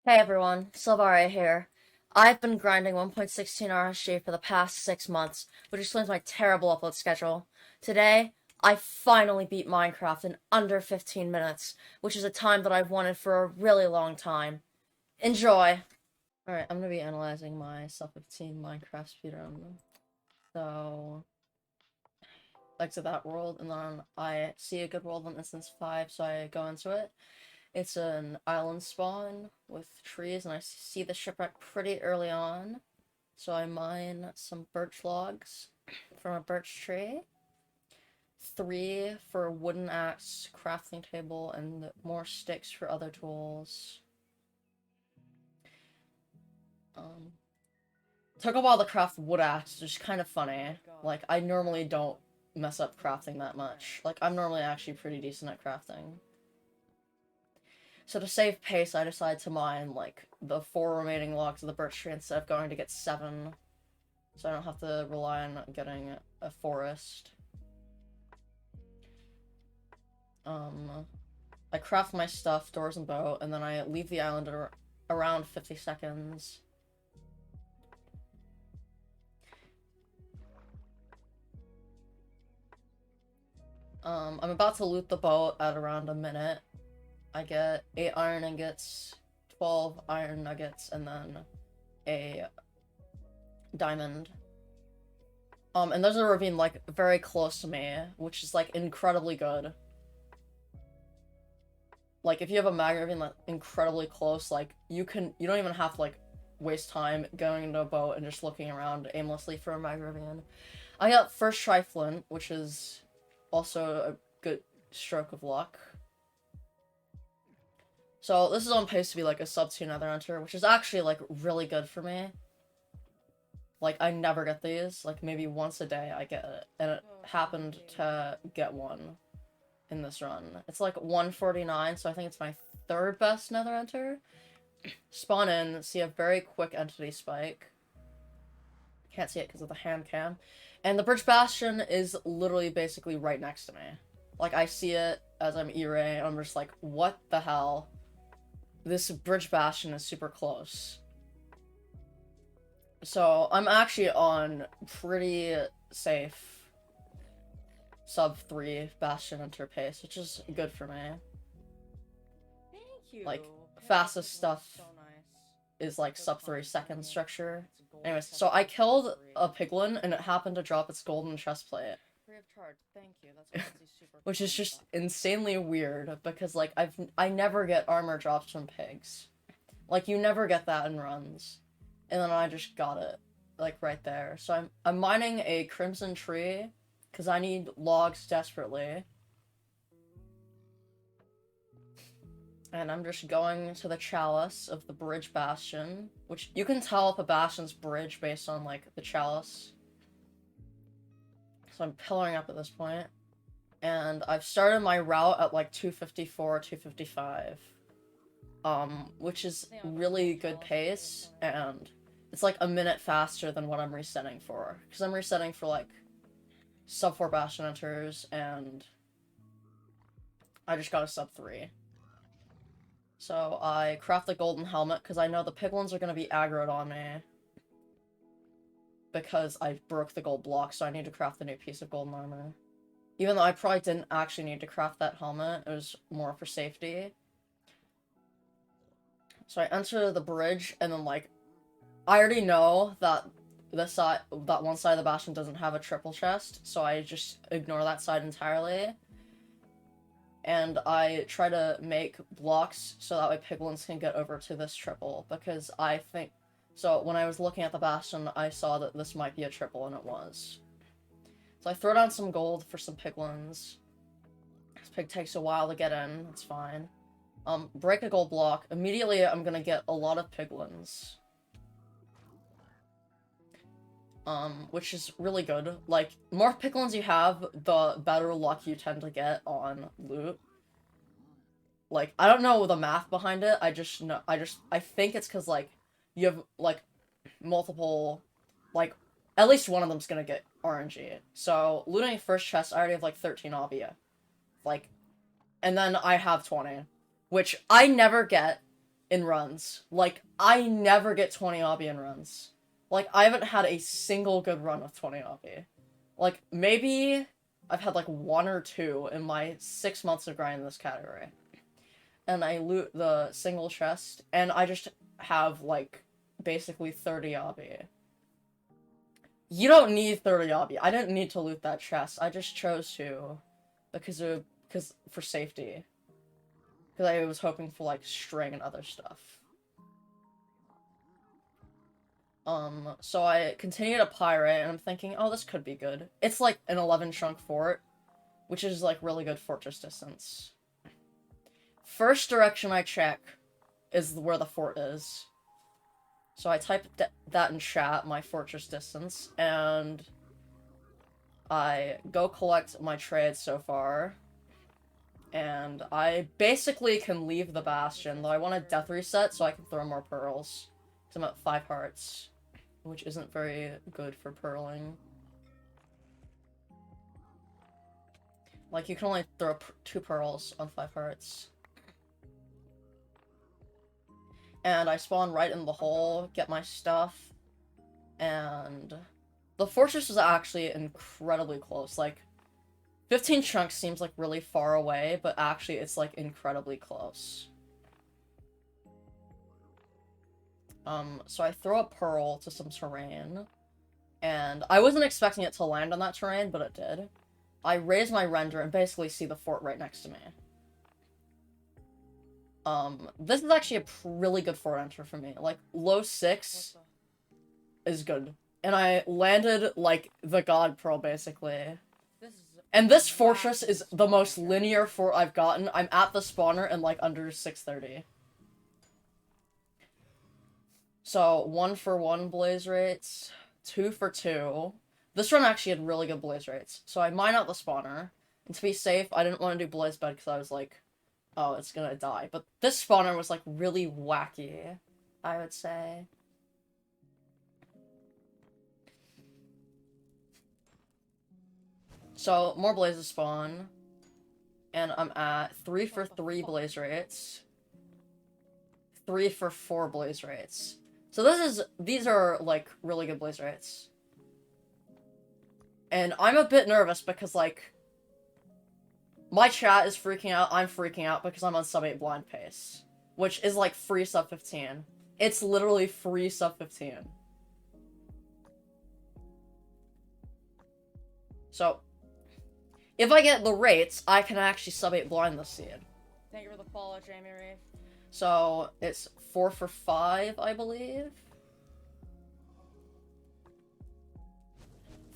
Hey everyone, Sylvaria here. I've been grinding 1.16 RSG for the past 6 months, which explains my terrible upload schedule. Today, I finally beat Minecraft in under 15 minutes, which is a time that I've wanted for a really long time. Enjoy! Alright, I'm gonna be analyzing my self-15 Minecraft speedrun. So, exit that world, and then I see a good world on instance 5, so I go into it. It's an island spawn with trees, and I see the shipwreck pretty early on. So I mine some birch logs from a birch tree. 3 for a wooden axe, crafting table, and more sticks for other tools. Took a while to craft wood axe, which is kind of funny. Like, I normally don't mess up crafting that much. Like, I'm normally actually pretty decent at crafting. So to save pace, I decided to mine, like, the 4 remaining logs of the birch tree instead of going to get 7. So I don't have to rely on getting a forest. I craft my stuff, doors and boat, and then I leave the island at around 50 seconds. I'm about to loot the boat at around a minute. I get 8 iron ingots, 12 iron nuggets, and then a diamond. And there's a ravine, like, very close to me, which is, like, incredibly good. Like, if you have a mag ravine that's incredibly close, like, you don't even have to, like, waste time going into a boat and just looking around aimlessly for a mag ravine. I got first try flint, which is also a good stroke of luck. So this is on pace to be, like, a sub 2 Nether Enter, which is actually, like, really good for me. Like, I never get these. Like, maybe once a day I get it. And it happened to get one in this run. It's, like, 149, so I think it's my 3rd best Nether Enter. Spawn in, see a very quick entity spike. Can't see it because of the hand cam. And the bridge bastion is literally basically right next to me. Like, I see it as I'm E-ray, and I'm just like, what the hell? This bridge bastion is super close. So, I'm actually on pretty safe sub 3 bastion enter pace, which is good for me. Thank you. Like, Yeah, fastest stuff so nice. is like sub 3 second structure. Anyways, so I killed a piglin and it happened to drop its golden chest plate. Free of charge. Thank you. That's honestly super Which is kind, just but- insanely weird because, like, I never get armor drops from pigs. Like, you never get that in runs. And then I just got it, like, right there. So I'm mining a crimson tree because I need logs desperately. And I'm just going to the chalice of the bridge bastion, which you can tell if a bastion's bridge based on, like, the chalice. So I'm pillaring up at this point. And I've started my route at, like, 254, 255. Which is really good pace, and it's, like, a minute faster than what I'm resetting for. Because I'm resetting for, like, sub 4 bastion enters, and I just got a sub 3. So I craft the golden helmet, because I know the piglins are going to be aggroed on me. Because I broke the gold block, so I need to craft a new piece of golden armor. Even though I probably didn't actually need to craft that helmet, it was more for safety. So I enter the bridge, and then, like, I already know that that one side of the bastion doesn't have a triple chest, so I just ignore that side entirely. And I try to make blocks so that way piglins can get over to this triple, because I think... So when I was looking at the bastion, I saw that this might be a triple, and it was. So I throw down some gold for some piglins. This pig takes a while to get in, that's fine. Break a gold block. Immediately I'm gonna get a lot of piglins. Which is really good. Like, more piglins you have, the better luck you tend to get on loot. Like, I don't know the math behind it, I think it's because, like, you have, like, multiple, like, at least one of them's gonna get RNG. So, looting first chest, I already have, like, 13 Like, and then I have 20. Which I never get in runs. Like, I never get 20 obby in runs. Like, I haven't had a single good run with 20 obby. Like, maybe I've had like 1 or 2 in my 6 months of grinding this category. And I loot the single chest, and I just have like basically 30 obby. You don't need 30 obby. I didn't need to loot that chest. I just chose to because for safety. Because I was hoping for like string and other stuff. So I continue to pirate, and I'm thinking, oh, this could be good. It's like an 11 chunk fort, which is like really good fortress distance. First direction I check is where the fort is. So I type that in chat, my fortress distance, and I go collect my trades so far. And I basically can leave the Bastion, though I want a death reset so I can throw more pearls. Because I'm at 5 hearts, which isn't very good for pearling. Like, you can only throw 2 pearls on 5 hearts. And I spawn right in the hole, get my stuff, and the fortress is actually incredibly close. Like, 15 chunks seems like really far away, but actually it's like incredibly close. So I throw a pearl to some terrain, and I wasn't expecting it to land on that terrain, but it did. I raise my render and basically see the fort right next to me. This is actually a really good fort enter for me. Like, low 6 is good. And I landed, like, the god pearl, basically. And this fortress is the most linear fort I've gotten. I'm at the spawner in, like, under 630. So, 1 for 1 blaze rates, 2 for 2. This run actually had really good blaze rates. So I mine out the spawner. And to be safe, I didn't want to do blaze bed because I was like, oh, it's gonna die. But this spawner was, like, really wacky, I would say. So, more blazes spawn. And I'm at 3 for 3 blaze rates. 3 for 4 blaze rates. So these are, like, really good blaze rates. And I'm a bit nervous because, like, my chat is freaking out, I'm freaking out because I'm on sub 8 blind pace. Which is, like, free sub 15. It's literally free sub 15. So, if I get the rates, I can actually sub 8 blind this seed. Thank you for the follow, Jamie Reeve. So, it's 4 for 5, I believe.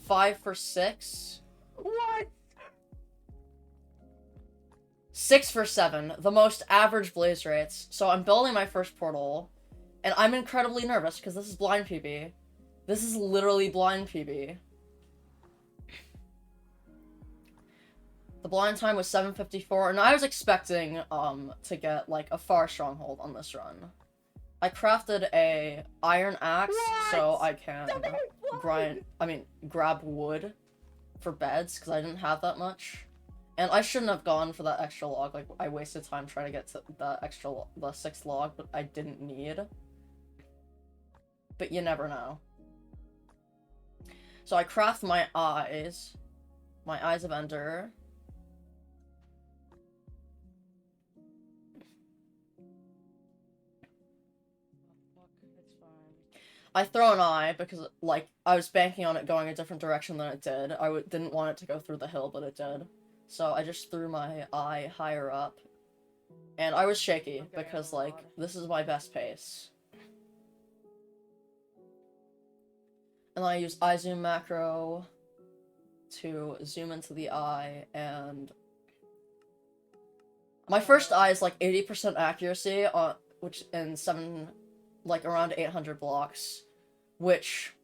5 for 6. What? 6 for 7, the most average blaze rates. So I'm building my first portal, and I'm incredibly nervous because this is blind PB. This is literally blind PB. The blind time was 7:54, and I was expecting to get like a far stronghold on this run. I crafted a iron axe so I can grab wood for beds because I didn't have that much. And I shouldn't have gone for that extra log. Like, I wasted time trying to get to the 6th log, but I didn't need. But you never know. So I craft my eyes of Ender. I throw an eye because, like, I was banking on it going a different direction than it did. I didn't want it to go through the hill, but it did. So I just threw my eye higher up. And I was shaky because, like, this is my best pace. And I use eye zoom macro to zoom into the eye, and my first eye is like 80% accuracy on which in around 800 blocks, which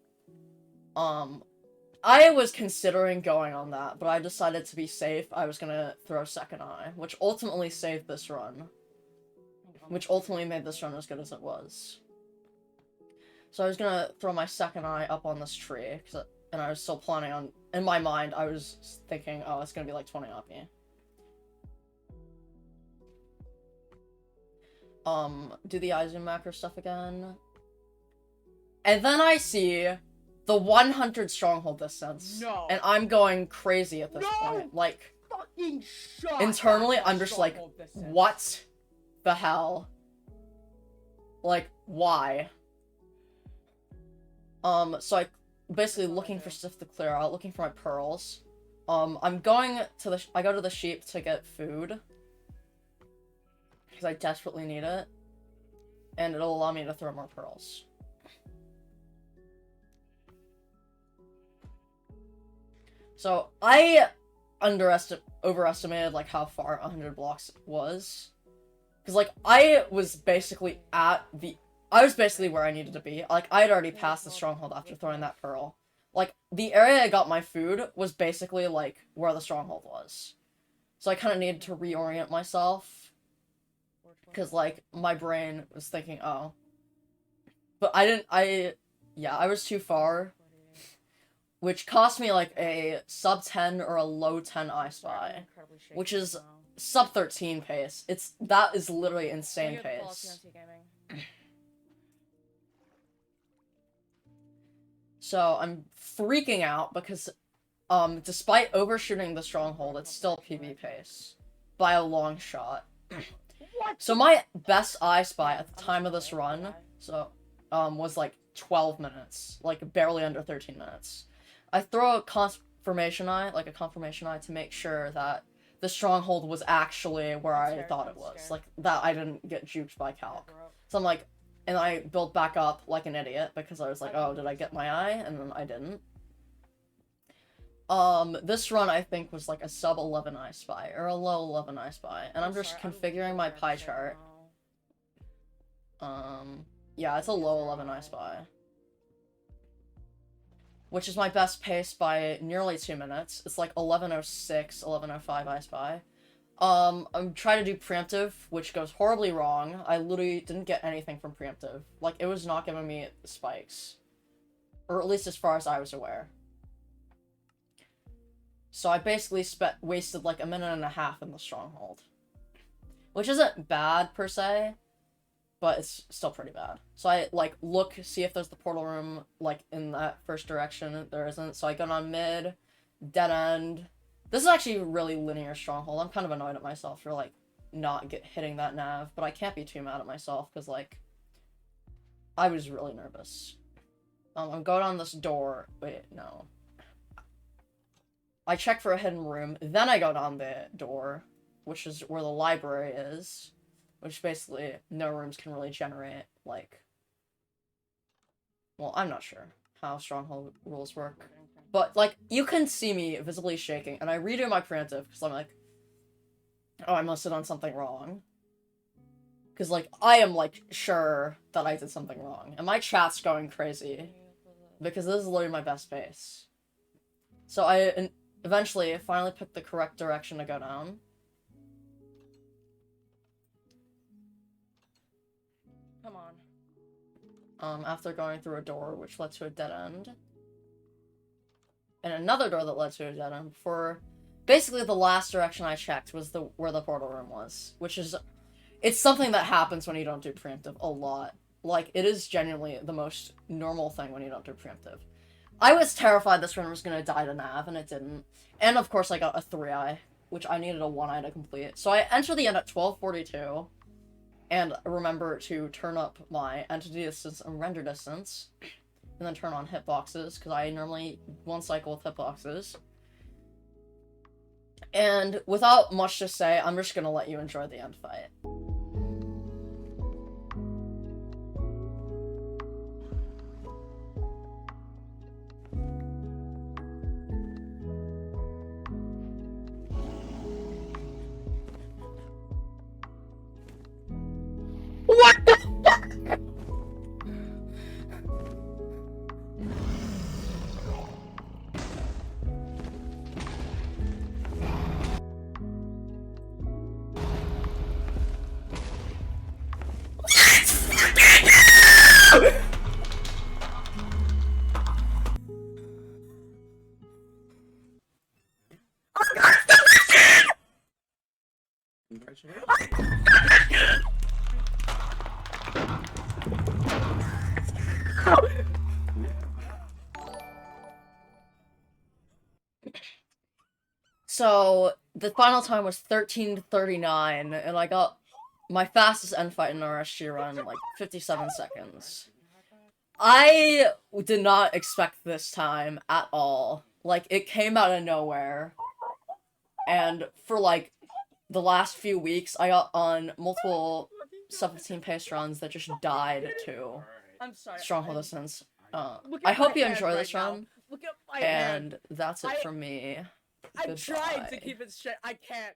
I was considering going on that, but I decided to be safe. I was gonna throw second eye, which ultimately saved this run. Which ultimately made this run as good as it was. So I was gonna throw my second eye up on this tree, and I was still planning on, in my mind, I was thinking, oh, it's gonna be like 20 off me. do the iZoom macro stuff again. And then I see the 100 stronghold distance. No. And I'm going crazy at this point. Like, Fucking shot. internally, I'm just like, what the hell? Like, why? So I basically looking for stuff to clear out, looking for my pearls. I'm going to I go to the sheep to get food. Because I desperately need it. And it'll allow me to throw more pearls. So, I overestimated, like, how far 100 blocks was. Because, like, I was basically where I needed to be. Like, I had already passed the stronghold after throwing that pearl. Like, the area I got my food was basically, like, where the stronghold was. So I kind of needed to reorient myself. Because, like, my brain was thinking, oh. But I was too far. Which cost me, like, a sub 10 or a low 10 I Spy. Which is sub 13 pace. That is literally insane pace. So I'm freaking out because, despite overshooting the stronghold, it's still PB pace. By a long shot. So my best I Spy at the time of this run, was like 12 minutes. Like, barely under 13 minutes. I throw a confirmation eye to make sure that the stronghold was actually where I thought it was. Like, that I didn't get juked by calc. So I'm like, and I built back up like an idiot because I was like, oh, did I get my eye? And then I didn't. This run I think was like a sub 11 I Spy, or a low 11 I Spy. And I'm just configuring my pie chart. Yeah, it's a low 11 I Spy. Which is my best pace by nearly 2 minutes. It's like 11:06, 11:05 I Spy. I'm trying to do preemptive, which goes horribly wrong. I literally didn't get anything from preemptive. Like, it was not giving me spikes. Or at least as far as I was aware. So I basically wasted like a minute and a half in the stronghold. Which isn't bad, per se. But it's still pretty bad. So I, like, see if there's the portal room, like, in that first direction. There isn't. So I go on mid, dead end. This is actually a really linear stronghold. I'm kind of annoyed at myself for, like, not hitting that nav. But I can't be too mad at myself, because, like, I was really nervous. I'm going on this door. Wait, no. I check for a hidden room. Then I go down the door, which is where the library is. Which basically, no rooms can really generate, like... Well, I'm not sure how Stronghold rules work. But, like, you can see me visibly shaking, and I redo my preemptive, because I'm like... Oh, I must have done something wrong. Because, like, I am, like, sure that I did something wrong. And my chat's going crazy. Because this is literally my best pace. So I eventually finally picked the correct direction to go down. Come on. After going through a door, which led to a dead end. And another door that led to a dead end before... Basically, the last direction I checked was where the portal room was. Which is... It's something that happens when you don't do preemptive a lot. Like, it is genuinely the most normal thing when you don't do preemptive. I was terrified this run was gonna die to nav, and it didn't. And, of course, I got a 3-eye, which I needed a 1-eye to complete. So I enter the end at 12:42. And remember to turn up my entity distance and render distance. And then turn on hitboxes, because I normally one cycle with hitboxes. And without much to say, I'm just gonna let you enjoy the end fight. What the fuck? So the final time was 13:39, and I got my fastest end fight in RSG run in like 57 seconds. I did not expect this time at all. Like, it came out of nowhere. And for like the last few weeks, I got on multiple 17 pace runs that just died to I'm sorry. Stronghold distance. Look I at hope my you hand enjoy right this now. run, Look at my hand. and that's it for me. I'm trying to Goodbye. keep it straight. I can't.